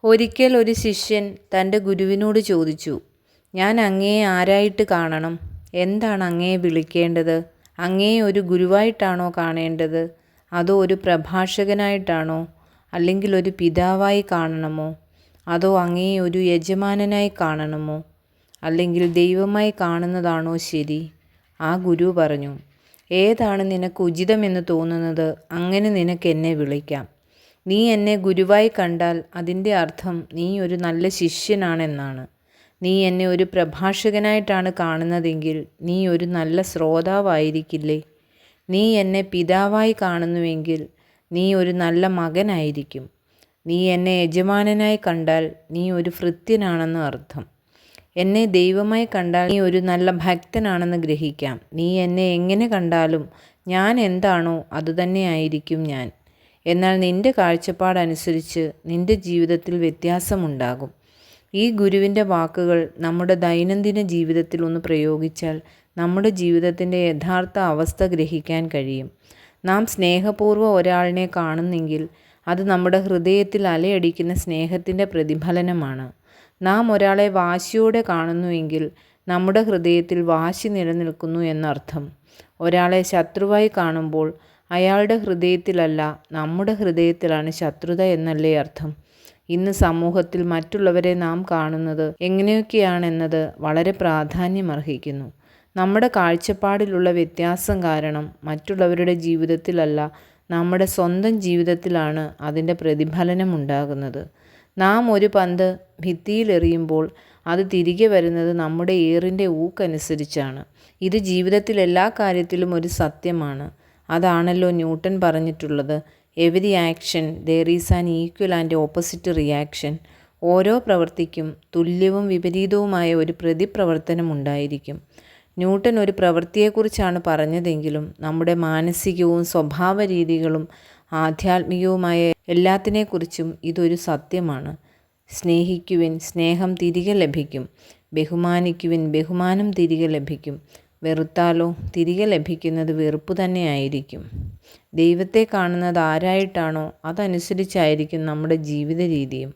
ഒരിക്കൽ ഒരു ശിഷ്യൻ തൻ്റെ ഗുരുവിനോട് ചോദിച്ചു, ഞാൻ അങ്ങയെ ആരായിട്ട് കാണണം? എന്താണ് അങ്ങയെ വിളിക്കേണ്ടത്? അങ്ങയെ ഒരു ഗുരുവായിട്ടാണോ കാണേണ്ടത്? അതോ ഒരു പ്രഭാഷകനായിട്ടാണോ? അല്ലെങ്കിൽ ഒരു പിതാവായി കാണണമോ? അതോ അങ്ങയെ ഒരു യജമാനനായി കാണണമോ? അല്ലെങ്കിൽ ദൈവമായി കാണുന്നതാണോ ശരി? ആ ഗുരു പറഞ്ഞു, ഏതാണ് നിനക്ക് ഉചിതമെന്ന് തോന്നുന്നത്, അങ്ങനെ നിനക്ക് എന്നെ വിളിക്കാം. നീ എന്നെ ഗുരുവായി കണ്ടാൽ അതിൻ്റെ അർത്ഥം നീ ഒരു നല്ല ശിഷ്യനാണെന്നാണ്. നീ എന്നെ ഒരു പ്രഭാഷകനായിട്ടാണ് കാണുന്നതെങ്കിൽ നീ ഒരു നല്ല ശ്രോതാവായിരിക്കില്ലേ? നീ എന്നെ പിതാവായി കാണുന്നുവെങ്കിൽ നീ ഒരു നല്ല മകനായിരിക്കും. നീ എന്നെ യജമാനനായി കണ്ടാൽ നീ ഒരു ഭൃത്യനാണെന്ന് അർത്ഥം. എന്നെ ദൈവമായി കണ്ടാൽ നീ ഒരു നല്ല ഭക്തനാണെന്ന് ഗ്രഹിക്കാം. നീ എന്നെ എങ്ങനെ കണ്ടാലും ഞാൻ എന്താണോ അതുതന്നെയായിരിക്കും ഞാൻ. എന്നാൽ നിൻ്റെ കാഴ്ചപ്പാടനുസരിച്ച് നിൻ്റെ ജീവിതത്തിൽ വ്യത്യാസമുണ്ടാകും. ഈ ഗുരുവിൻ്റെ വാക്കുകൾ നമ്മുടെ ദൈനംദിന ജീവിതത്തിൽ ഒന്ന് പ്രയോഗിച്ചാൽ നമ്മുടെ ജീവിതത്തിൻ്റെ യഥാർത്ഥ അവസ്ഥ ഗ്രഹിക്കാൻ കഴിയും. നാം സ്നേഹപൂർവ്വം ഒരാളിനെ കാണുന്നെങ്കിൽ അത് നമ്മുടെ ഹൃദയത്തിൽ അലയടിക്കുന്ന സ്നേഹത്തിൻ്റെ പ്രതിഫലനമാണ്. നാം ഒരാളെ വാശിയോടെ കാണുന്നുവെങ്കിൽ നമ്മുടെ ഹൃദയത്തിൽ വാശി നിലനിൽക്കുന്നു എന്നർത്ഥം. ഒരാളെ ശത്രുവായി കാണുമ്പോൾ അയാളുടെ ഹൃദയത്തിലല്ല, നമ്മുടെ ഹൃദയത്തിലാണ് ശത്രുത എന്നല്ലേ അർത്ഥം. ഇന്ന് സമൂഹത്തിൽ മറ്റുള്ളവരെ നാം കാണുന്നത് എങ്ങനെയൊക്കെയാണെന്നത് വളരെ പ്രാധാന്യമർഹിക്കുന്നു. നമ്മുടെ കാഴ്ചപ്പാടിലുള്ള വ്യത്യാസം കാരണം മറ്റുള്ളവരുടെ ജീവിതത്തിലല്ല, നമ്മുടെ സ്വന്തം ജീവിതത്തിലാണ് അതിൻ്റെ പ്രതിഫലനം ഉണ്ടാകുന്നത്. നാം ഒരു പന്ത് ഭിത്തിയിലെറിയുമ്പോൾ അത് തിരികെ വരുന്നത് നമ്മുടെ ഏറിൻ്റെ ഊക്കനുസരിച്ചാണ്. ഇത് ജീവിതത്തിൽ എല്ലാ കാര്യത്തിലും ഒരു സത്യമാണ്. അതാണല്ലോ ന്യൂട്ടൺ പറഞ്ഞിട്ടുള്ളത്, every action there is an equal and opposite reaction. ഓരോ പ്രവൃത്തിക്കും തുല്യവും വിപരീതവുമായ ഒരു പ്രതിപ്രവർത്തനം ഉണ്ടായിരിക്കും. ന്യൂട്ടൺ ഒരു പ്രവൃത്തിയെക്കുറിച്ചാണ് പറഞ്ഞതെങ്കിലും നമ്മുടെ മാനസികവും സ്വഭാവ രീതികളും ആധ്യാത്മികവുമായ എല്ലാത്തിനെക്കുറിച്ചും ഇതൊരു സത്യമാണ്. സ്നേഹിക്കുവിൻ, സ്നേഹം തിരികെ ലഭിക്കും. ബഹുമാനിക്കുവിൻ, ബഹുമാനം തിരികെ ലഭിക്കും. വെറുത്താലോ തിരികെ ലഭിക്കുന്നത് വെറുപ്പ് തന്നെയായിരിക്കും. ദൈവത്തെ കാണുന്നത് ആരായിട്ടാണോ അതനുസരിച്ചായിരിക്കും നമ്മുടെ ജീവിത രീതിയും.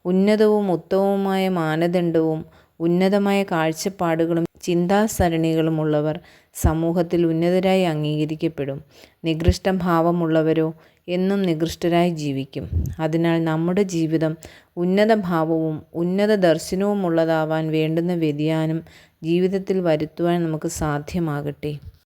ഉന്നതവും ഉത്തമവുമായ മാനദണ്ഡവും ഉന്നതമായ കാഴ്ചപ്പാടുകളും ചിന്താസരണികളുമുള്ളവർ സമൂഹത്തിൽ ഉന്നതരായി അംഗീകരിക്കപ്പെടും. നികൃഷ്ട ഭാവമുള്ളവരോ എന്നും നികൃഷ്ടരായി ജീവിക്കും. അതിനാൽ നമ്മുടെ ജീവിതം ഉന്നത ഭാവവും ഉന്നത ദർശനവുമുള്ളതാവാൻ വേണ്ടുന്ന വ്യതിയാനം ജീവിതത്തിൽ വരുത്തുവാൻ നമുക്ക് സാധ്യമാകട്ടെ.